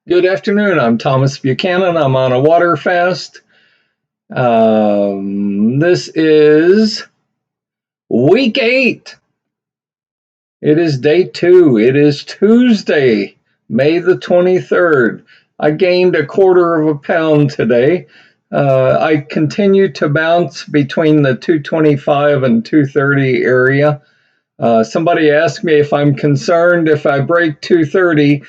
Good afternoon. I'm Thomas Buchanan. I'm on a water fast. This is week 8. It is day 2. It is Tuesday, May the 23rd. I gained a quarter of a pound today. I continue to bounce between the 225 and 230 area. Somebody asked me if I'm concerned if I break 230.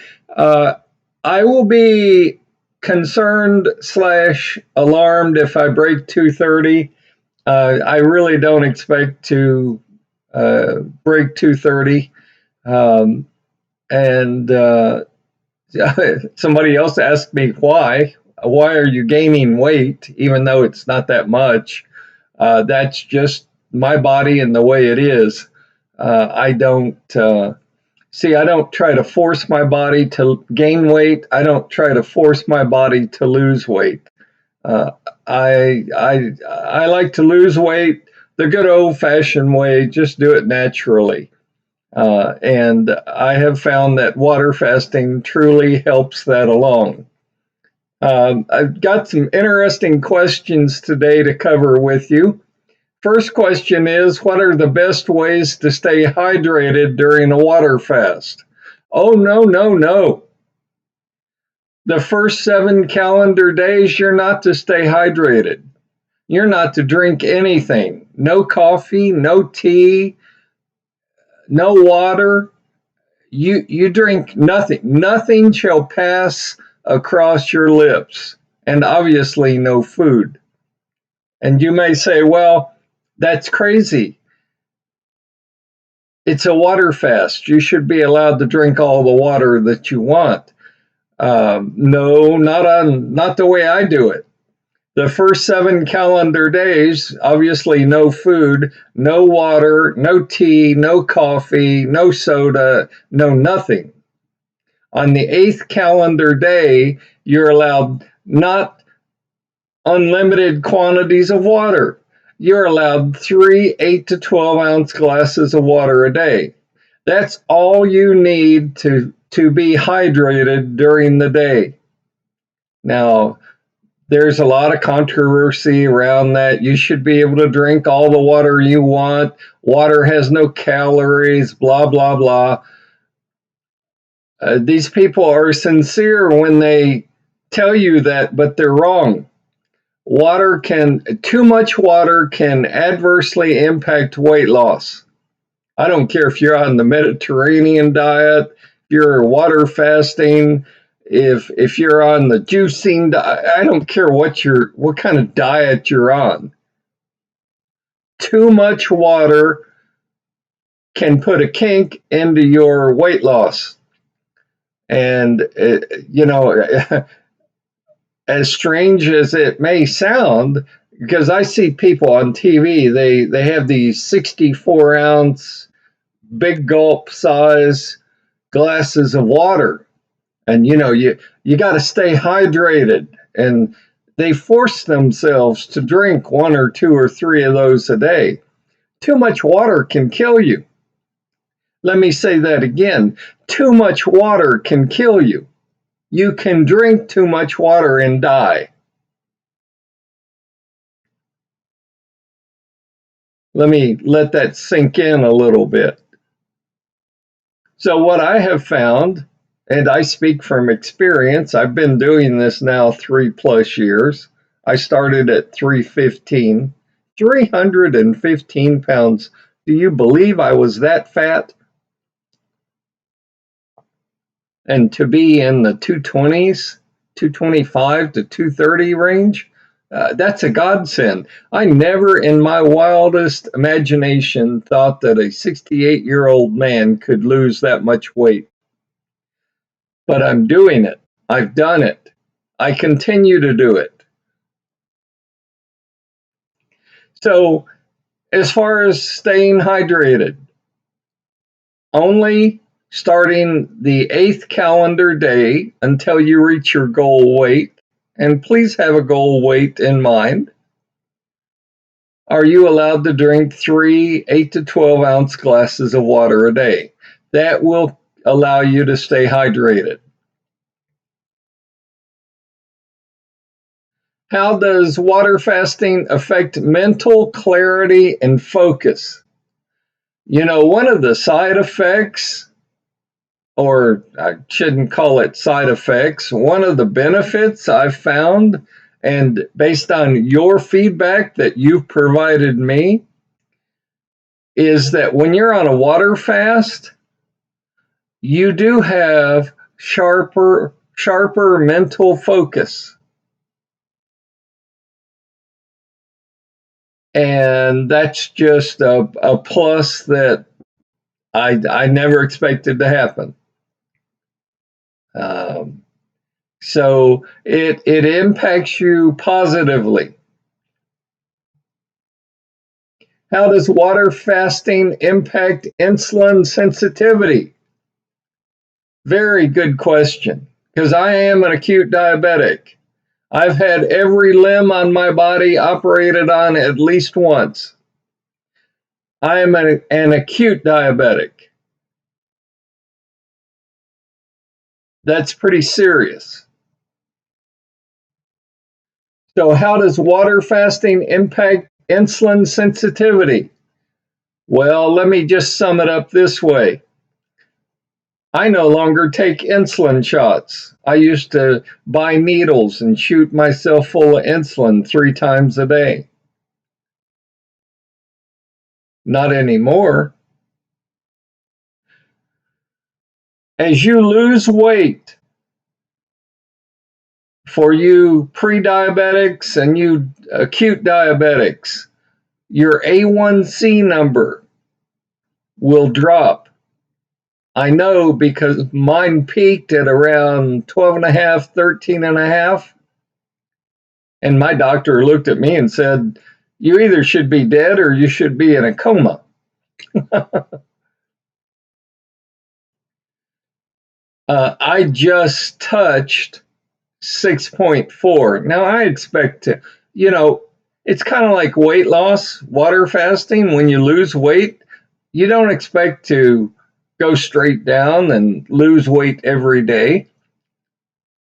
I will be concerned slash alarmed if I break 230. I really don't expect to break 230. Um, and Somebody else asked me why. Why are you gaining weight, even though it's not that much? That's just my body and the way it is. I don't. I don't try to force my body to gain weight. I don't try to force my body to lose weight. Uh, I like to lose weight the good old fashioned way. Just do it naturally. And I have found that water fasting truly helps that along. I've got some interesting questions today to cover with you. First question is, what are the best ways to stay hydrated during a water fast? Oh, no, no, no. The first 7 calendar days, you're not to stay hydrated. You're not to drink anything. No coffee, no tea, no water. You drink nothing. Nothing shall pass across your lips. And obviously, no food. And you may say, well, that's crazy. It's a water fast. You should be allowed to drink all the water that you want. No, not the way I do it. The first 7 calendar days, obviously, no food, no water, no tea, no coffee, no soda, no nothing. On the 8th calendar day, you're allowed not unlimited quantities of water. You're allowed 3 8 to 12 ounce glasses of water a day. That's all you need to be hydrated during the day. Now, there's a lot of controversy around that. You should be able to drink all the water you want. Water has no calories, blah, blah, blah. These people are sincere when they tell you that, but they're wrong. Too much water can adversely impact weight loss. I don't care if you're on the Mediterranean diet, if you're water fasting, if you're on the juicing diet. I don't care what kind of diet you're on. Too much water can put a kink into your weight loss. And as strange as it may sound, because I see people on TV, they have these 64-ounce big gulp size glasses of water, and you got to stay hydrated, and they force themselves to drink 1 or 2 or 3 of those a day. Too much water can kill you. Let me say that again. Too much water can kill you. You can drink too much water and die. Let me let that sink in a little bit. So what I have found, and I speak from experience, I've been doing this now 3+ years. I started at 315 pounds. Do you believe I was that fat? And to be in the 220s, 225 to 230 range, that's a godsend. I never in my wildest imagination thought that a 68-year-old man could lose that much weight. But I'm doing it. I've done it. I continue to do it. So, as far as staying hydrated, only starting the 8th calendar day until you reach your goal weight, and please have a goal weight in mind, are you allowed to drink 3 8 to 12 ounce glasses of water a day. That will allow you to stay hydrated. How does water fasting affect mental clarity and focus? One of the side effects, or I shouldn't call it side effects, one of the benefits I've found, and based on your feedback that you've provided me, is that when you're on a water fast, you do have sharper mental focus. And that's just a plus that I never expected to happen. Um, so it impacts you positively. How does water fasting impact insulin sensitivity? Very good question, because I am an acute diabetic. I've had every limb on my body operated on at least once. I am an acute diabetic. That's pretty serious. So, how does water fasting impact insulin sensitivity? Well, let me just sum it up this way. I no longer take insulin shots. I used to buy needles and shoot myself full of insulin 3 times a day. Not anymore. As you lose weight, for you pre-diabetics and you acute diabetics, your A1C number will drop. I know because mine peaked at around 12 and a half, 13 and a half. And my doctor looked at me and said, you either should be dead or you should be in a coma. I just touched 6.4. Now I expect to, it's kind of like weight loss, water fasting. When you lose weight, you don't expect to go straight down and lose weight every day.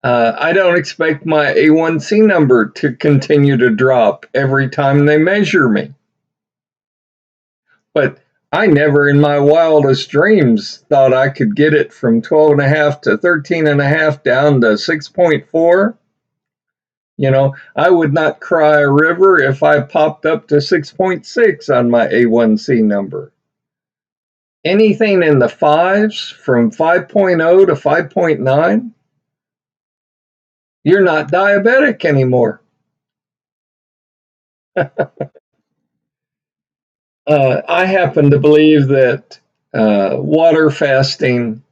I don't expect my A1C number to continue to drop every time they measure me. But I never in my wildest dreams thought I could get it from 12 and a half to 13 and a half down to 6.4. I would not cry a river if I popped up to 6.6 on my A1C number. Anything in the fives from 5.0 to 5.9, you're not diabetic anymore. I happen to believe that water fasting,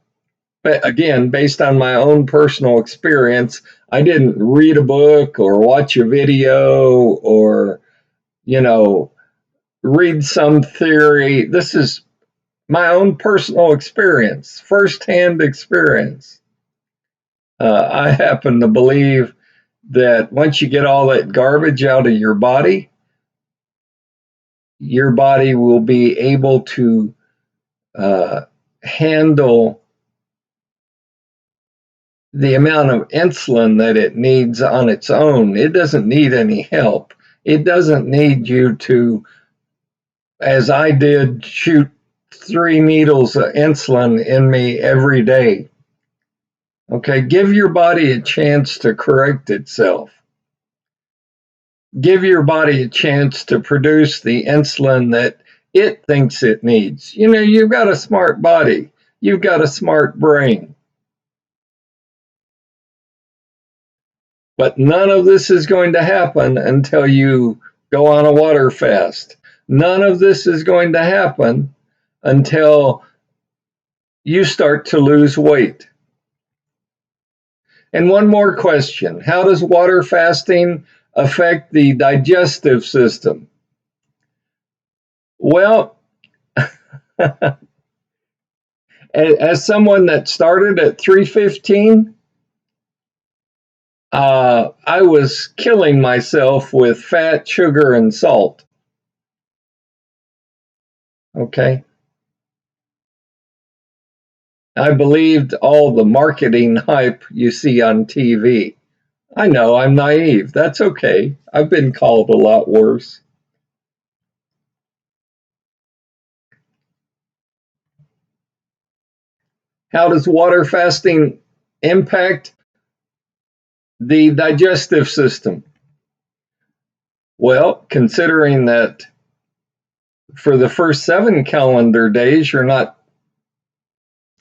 again, based on my own personal experience, I didn't read a book or watch a video or, read some theory. This is my own personal experience, firsthand experience. I happen to believe that once you get all that garbage out of your body will be able to handle the amount of insulin that it needs on its own. It doesn't need any help. It doesn't need you to, as I did, shoot 3 needles of insulin in me every day. Okay, give your body a chance to correct itself. Give your body a chance to produce the insulin that it thinks it needs. You've got a smart body, you've got a smart brain. But none of this is going to happen until you go on a water fast. None of this is going to happen until you start to lose weight. And one more question. How does water fasting affect the digestive system? Well, as someone that started at 315, I was killing myself with fat, sugar, and salt. Okay. I believed all the marketing hype you see on TV. I know I'm naive. That's okay. I've been called a lot worse. How does water fasting impact the digestive system? Well, considering that for the first 7 calendar days, you're not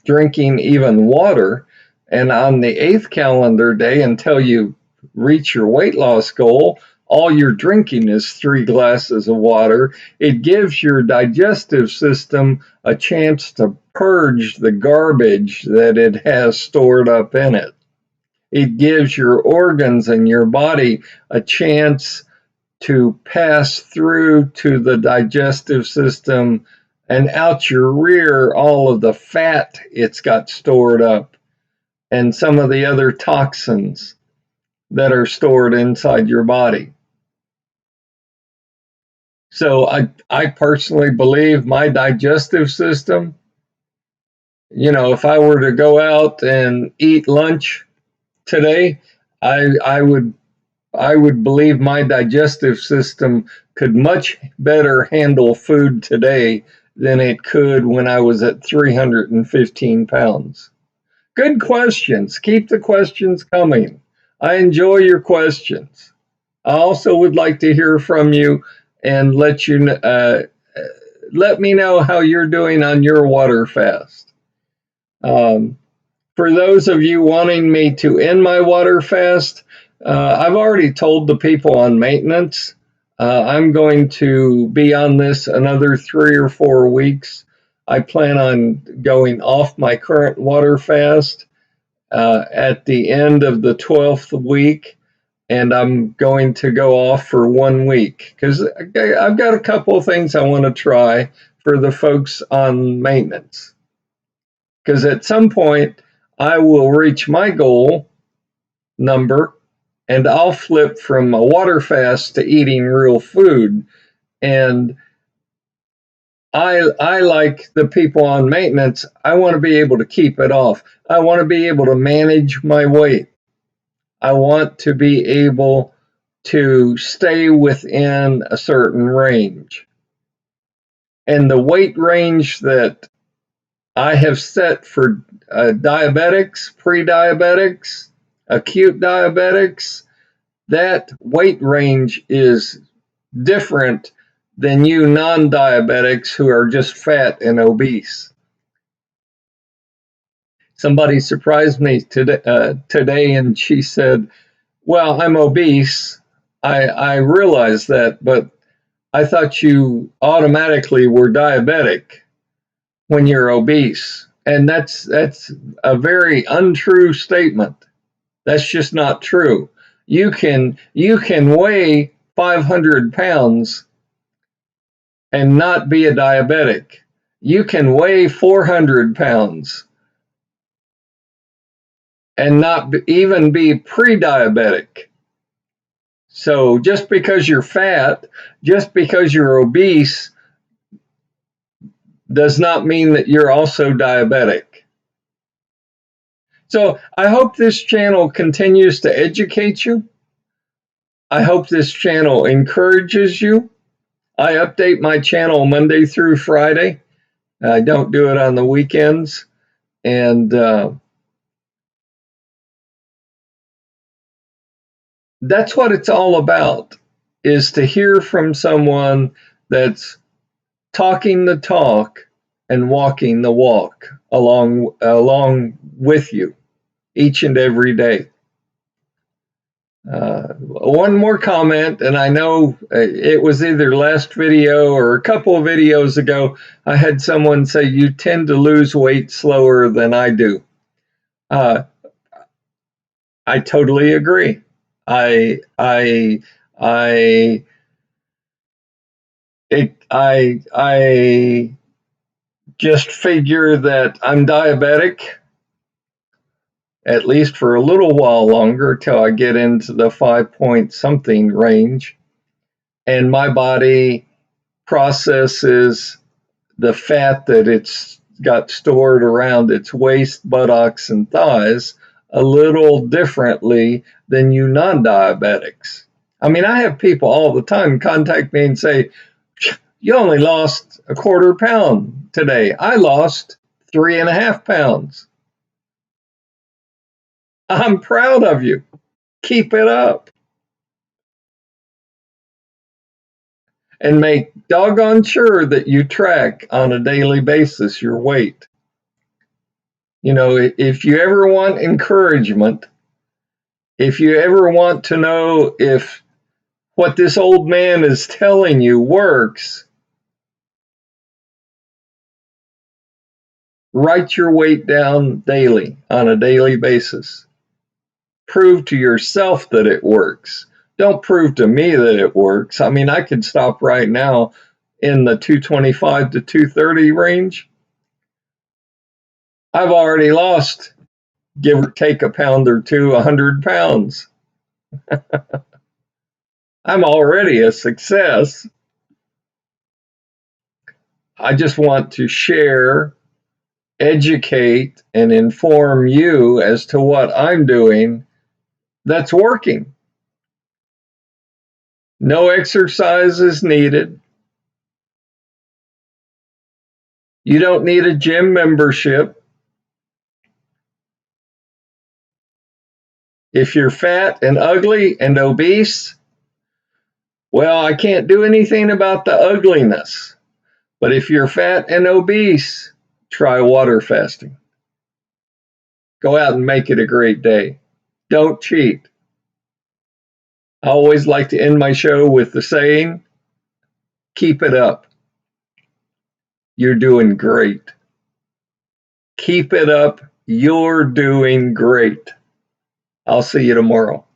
drinking even water. And on the 8th calendar day, until you reach your weight loss goal, all you're drinking is 3 glasses of water. It gives your digestive system a chance to purge the garbage that it has stored up in it. It gives your organs and your body a chance to pass through to the digestive system and out your rear all of the fat it's got stored up and some of the other toxins that are stored inside your body. So I personally believe my digestive system, if I were to go out and eat lunch today, I would believe my digestive system could much better handle food today than it could when I was at 315 pounds. Good questions. Keep the questions coming. I enjoy your questions. I also would like to hear from you and let me know how you're doing on your water fast. Um, for those of you wanting me to end my water fast, I've already told the people on maintenance I'm going to be on this another 3 or 4 weeks. I plan on going off my current water fast at the end of the 12th week, and I'm going to go off for 1 week because I've got a couple of things I want to try for the folks on maintenance. Because at some point, I will reach my goal number and I'll flip from a water fast to eating real food. And I like the people on maintenance. I want to be able to keep it off. I want to be able to manage my weight. I want to be able to stay within a certain range. And the weight range that I have set for diabetics, pre diabetics, acute diabetics, that weight range is different than you non diabetics who are just fat and obese. Somebody surprised me today and she said, well, I'm obese. I realize that, but I thought you automatically were diabetic when you're obese. And that's a very untrue statement. That's just not true. You can weigh 500 pounds and not be a diabetic. You can weigh 400 pounds and not even be pre-diabetic. So just because you're fat, just because you're obese, does not mean that you're also diabetic. So I hope this channel continues to educate you. I hope this channel encourages you. I update my channel Monday through Friday. I don't do it on the weekends. And that's what it's all about, is to hear from someone that's talking the talk and walking the walk along with you each and every day. One more comment, and I know it was either last video or a couple of videos ago, I had someone say, you tend to lose weight slower than I do. I totally agree. I I just figure that I'm diabetic at least for a little while longer till I get into the 5 point something range, and my body processes the fat that it's got stored around its waist, buttocks, and thighs a little differently than you non-diabetics. I mean, I have people all the time contact me and say, you only lost a quarter pound today. I lost 3.5 pounds. I'm proud of you. Keep it up. And make doggone sure that you track on a daily basis your weight. You know, if you ever want encouragement, if you ever want to know if what this old man is telling you works, write your weight down daily on a daily basis. Prove to yourself that it works. Don't prove to me that it works. I mean, I could stop right now in the 225 to 230 range. I've already lost, give or take a pound or two, 100 pounds. I'm already a success. I just want to share, educate, and inform you as to what I'm doing that's working. No exercise is needed. You don't need a gym membership. If you're fat and ugly and obese, well, I can't do anything about the ugliness. But if you're fat and obese, try water fasting. Go out and make it a great day. Don't cheat. I always like to end my show with the saying, keep it up. You're doing great. Keep it up. You're doing great. I'll see you tomorrow.